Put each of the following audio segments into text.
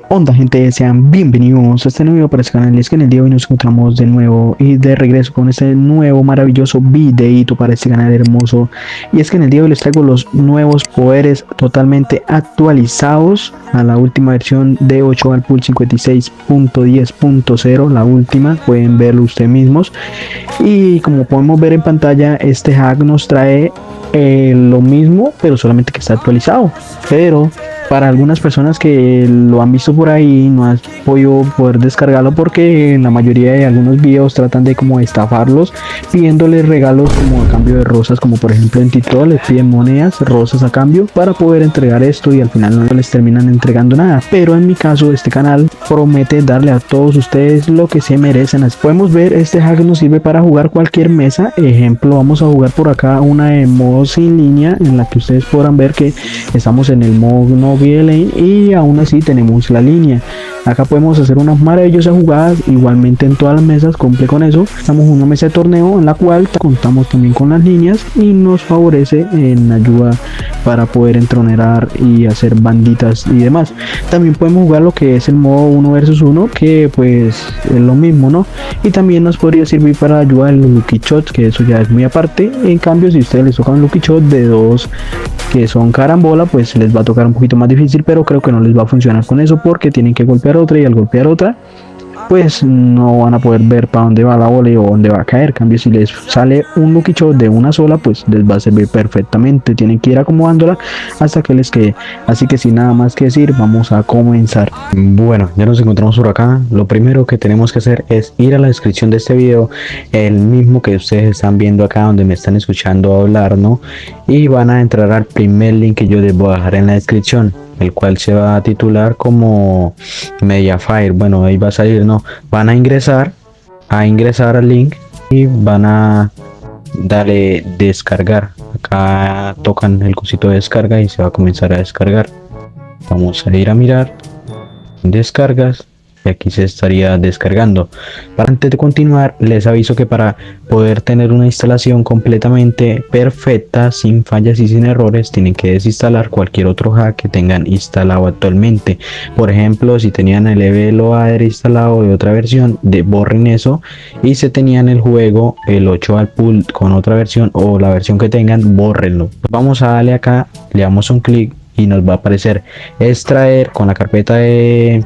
Onda gente, sean bienvenidos a este nuevo video para este canal. Es que en el día de hoy nos encontramos de nuevo y de regreso con este nuevo maravilloso videito para este canal hermoso. Y es que en el día de hoy les traigo los nuevos poderes totalmente actualizados a la última versión de 8 al pool 56.10.0, la última, pueden verlo ustedes mismos. Y como podemos ver en pantalla, este hack nos trae lo mismo, pero solamente que está actualizado. Pero para algunas personas que lo han visto por ahí no has podido poder descargarlo porque en la mayoría de algunos videos tratan de como estafarlos pidiéndoles regalos como a cambio de rosas, como por ejemplo en TikTok les piden monedas, rosas a cambio para poder entregar esto y al final no les terminan entregando nada. Pero en mi caso este canal promete darle a todos ustedes lo que se merecen. Así podemos ver, este hack nos sirve para jugar cualquier mesa. Ejemplo, vamos a jugar por acá una de modo sin línea en la que ustedes podrán ver que estamos en el modo no VLAN y aún así tenemos la línea. Acá podemos hacer unas maravillosas jugadas, igualmente en todas las mesas, cumple con eso. Estamos en una mesa de torneo en la cual contamos también con las líneas y nos favorece en ayuda para poder entronerar y hacer banditas y demás. También podemos jugar lo que es el modo 1 versus 1, que pues es lo mismo, ¿no? Y también nos podría servir para ayudar en los lucky shots, que eso ya es muy aparte. En cambio, si ustedes les tocan un lucky shot de 2 que son carambola, pues les va a tocar un poquito más difícil, pero creo que no les va a funcionar con eso porque tienen que golpear otra y al golpear otra pues no van a poder ver para dónde va la bola o dónde va a caer. En cambio, si les sale un lucky shot de una sola, pues les va a servir perfectamente. Tienen que ir acomodándola hasta que les quede. Así que sin nada más que decir, vamos a comenzar. Bueno, ya nos encontramos por acá. Lo primero que tenemos que hacer es ir a la descripción de este video, el mismo que ustedes están viendo acá donde me están escuchando hablar, ¿no? Y van a entrar al primer link que yo les voy a dejar en la descripción, el cual se va a titular como Mediafire. Bueno, ahí va a salir, no, van a ingresar al link y van a darle descargar. Acá tocan el cosito de descarga y se va a comenzar a descargar. Vamos a ir a mirar descargas y aquí se estaría descargando. Antes de continuar, les aviso que para poder tener una instalación completamente perfecta, sin fallas y sin errores, tienen que desinstalar cualquier otro hack que tengan instalado actualmente. Por ejemplo, si tenían el EveLoader instalado de otra versión, borren eso, y si tenían el juego el 8 al pool con otra versión o la versión que tengan, bórrenlo. Vamos a darle acá, le damos un clic y nos va a aparecer extraer con la carpeta de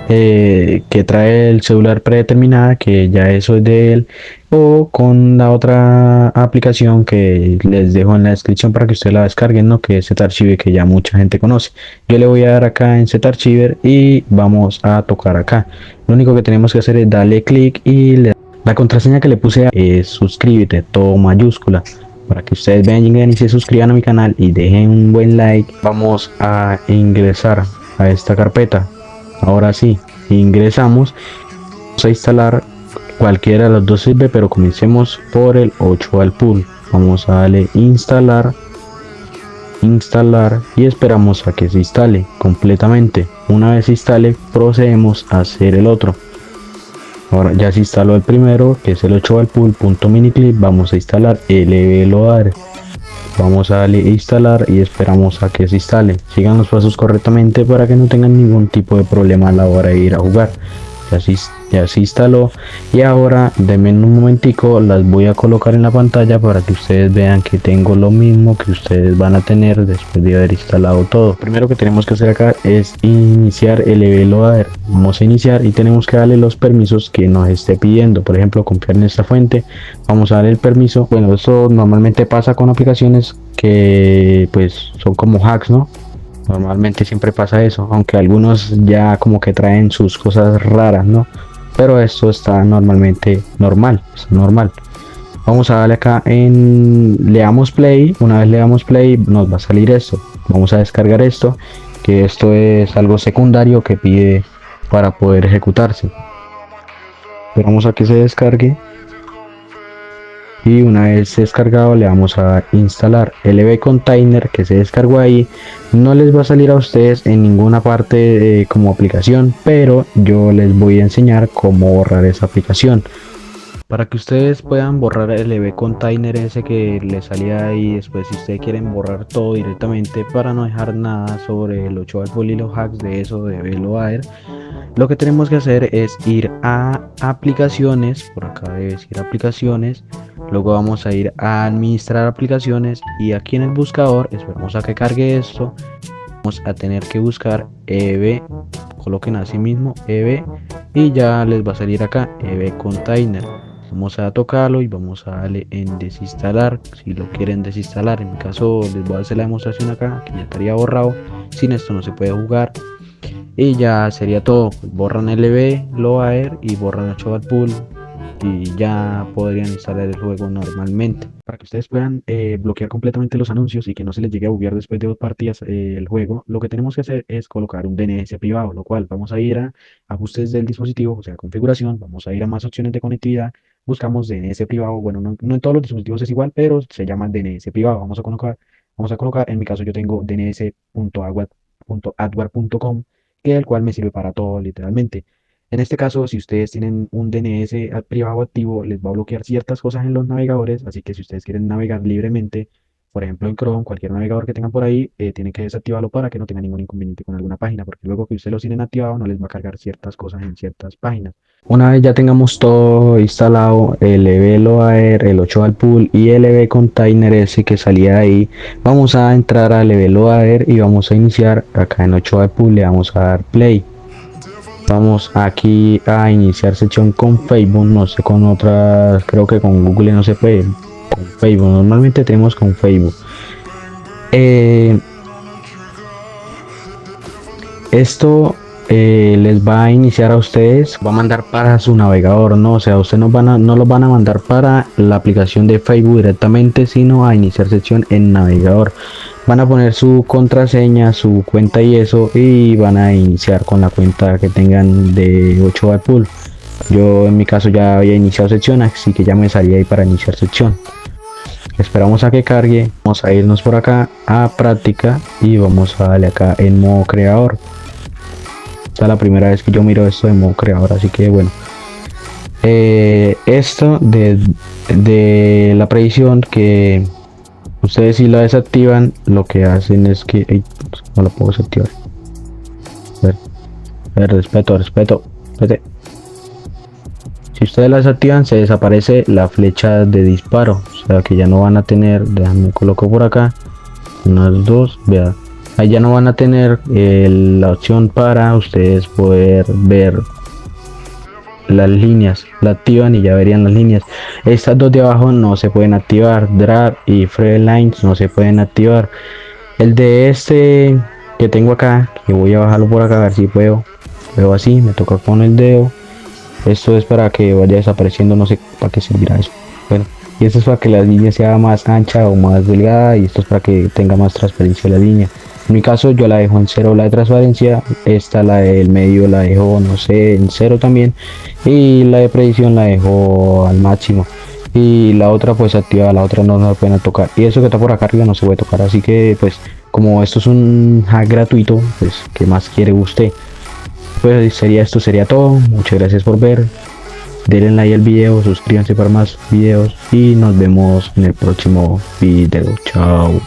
que trae el celular predeterminada, que ya eso es de él, o con la otra aplicación que les dejo en la descripción para que ustedes la descarguen, ¿no? Que es Zetarchiver, que ya mucha gente conoce. Yo le voy a dar acá en Zetarchiver y vamos a tocar acá. Lo único que tenemos que hacer es darle clic y la contraseña que le puse es suscríbete, todo mayúscula, para que ustedes vengan y se suscriban a mi canal y dejen un buen like. Vamos a ingresar a esta carpeta. Ahora sí, ingresamos. Vamos a instalar cualquiera de los dos, sirve, pero comencemos por el 8 al pool. Vamos a darle instalar y esperamos a que se instale completamente. Una vez se instale, procedemos a hacer el otro. Ahora ya se instaló el primero, que es el 8 al pool.miniclip. Vamos a instalar el EveLoader. Vamos a darle instalar y esperamos a que se instale. Sigan los pasos correctamente para que no tengan ningún tipo de problema a la hora de ir a jugar. Ya se instaló y ahora denme un momentico, las voy a colocar en la pantalla para que ustedes vean que tengo lo mismo que ustedes van a tener después de haber instalado todo. Lo primero que tenemos que hacer acá es iniciar el EveLoader. Vamos a iniciar y tenemos que darle los permisos que nos esté pidiendo. Por ejemplo, confiar en esta fuente, vamos a darle el permiso. Bueno, esto normalmente pasa con aplicaciones que pues son como hacks, ¿no? Normalmente siempre pasa eso, aunque algunos ya como que traen sus cosas raras, ¿no? Pero esto está normalmente normal, es normal. Vamos a darle acá le damos play. Una vez le damos play nos va a salir esto. Vamos a descargar esto, que esto es algo secundario que pide para poder ejecutarse. Esperamos a que se descargue. Y una vez descargado le vamos a instalar el EV Container que se descargó ahí. No les va a salir a ustedes en ninguna parte como aplicación, pero yo les voy a enseñar cómo borrar esa aplicación. Para que ustedes puedan borrar el EV container ese que les salía ahí, después si ustedes quieren borrar todo directamente para no dejar nada sobre el 8 Pool y los hacks de eso de Velo Air, lo que tenemos que hacer es ir a aplicaciones, por acá debe decir aplicaciones, luego vamos a ir a administrar aplicaciones y aquí en el buscador, esperamos a que cargue esto, vamos a tener que buscar EV, coloquen así mismo EV y ya les va a salir acá EV container. Vamos a tocarlo y vamos a darle en desinstalar si lo quieren desinstalar. En mi caso les voy a hacer la demostración acá que ya estaría borrado. Sin esto no se puede jugar. Y ya sería todo. Borran LB, Loaer y borran 8 Pool y ya podrían instalar el juego normalmente. Para que ustedes puedan bloquear completamente los anuncios y que no se les llegue a buguear después de 2 partidas el juego, lo que tenemos que hacer es colocar un DNS privado, lo cual vamos a ir a ajustes del dispositivo, o sea, configuración, vamos a ir a más opciones de conectividad, buscamos DNS privado, bueno, no en todos los dispositivos es igual, pero se llama DNS privado, vamos a colocar, en mi caso yo tengo dns.adware.com, que el cual me sirve para todo literalmente. En este caso, si ustedes tienen un DNS privado activo, les va a bloquear ciertas cosas en los navegadores, así que si ustedes quieren navegar libremente, por ejemplo en Chrome, cualquier navegador que tengan por ahí, tienen que desactivarlo para que no tengan ningún inconveniente con alguna página, porque luego que ustedes lo tienen activado no les va a cargar ciertas cosas en ciertas páginas. Una vez ya tengamos todo instalado, el EVLoader, el 8 Pool y el EV Container ese que salía ahí, vamos a entrar al EVLoader y vamos a iniciar acá en 8 Pool, le vamos a dar play. Vamos aquí a iniciar sesión con Facebook, no sé con otras, creo que con Google no se puede, con Facebook, normalmente tenemos con Facebook. Esto les va a iniciar a ustedes, va a mandar para su navegador, no, o sea, ustedes no los van a mandar para la aplicación de Facebook directamente, sino a iniciar sesión en navegador. Van a poner su contraseña, su cuenta y eso, y van a iniciar con la cuenta que tengan de 8 Pool. Yo en mi caso ya había iniciado sección, así que ya me salía ahí para iniciar sección. Esperamos a que cargue, vamos a irnos por acá a práctica y vamos a darle acá en modo creador. Esta es la primera vez que yo miro esto de modo creador, así que bueno. Esto de la predicción, que ustedes si la desactivan, lo que hacen es que no lo puedo desactivar. A ver, respeto. Espérate. Si ustedes la desactivan, se desaparece la flecha de disparo, o sea que ya no van a tener, déjame coloco por acá, unas dos, vean, ahí ya no van a tener la opción para ustedes poder ver las líneas, la activan y ya verían las líneas. Estas dos de abajo no se pueden activar, drag y free lines no se pueden activar. El de este que tengo acá, que voy a bajarlo por acá a ver si puedo, veo así, me toca con el dedo. Esto es para que vaya desapareciendo, no sé para qué servirá eso. Bueno, y esto es para que la línea sea más ancha o más delgada, y esto es para que tenga más transparencia la línea. En mi caso yo la dejo en 0 la de transparencia, esta la del medio la dejo, no sé, en 0 también, y la de predicción la dejo al máximo. Y la otra pues activa, la otra no la pueden tocar. Y eso que está por acá arriba no se puede tocar, así que pues como esto es un hack gratuito, pues ¿qué más quiere usted? Pues sería todo. Muchas gracias por ver. Denle like al video, suscríbanse para más videos y nos vemos en el próximo video. Chao.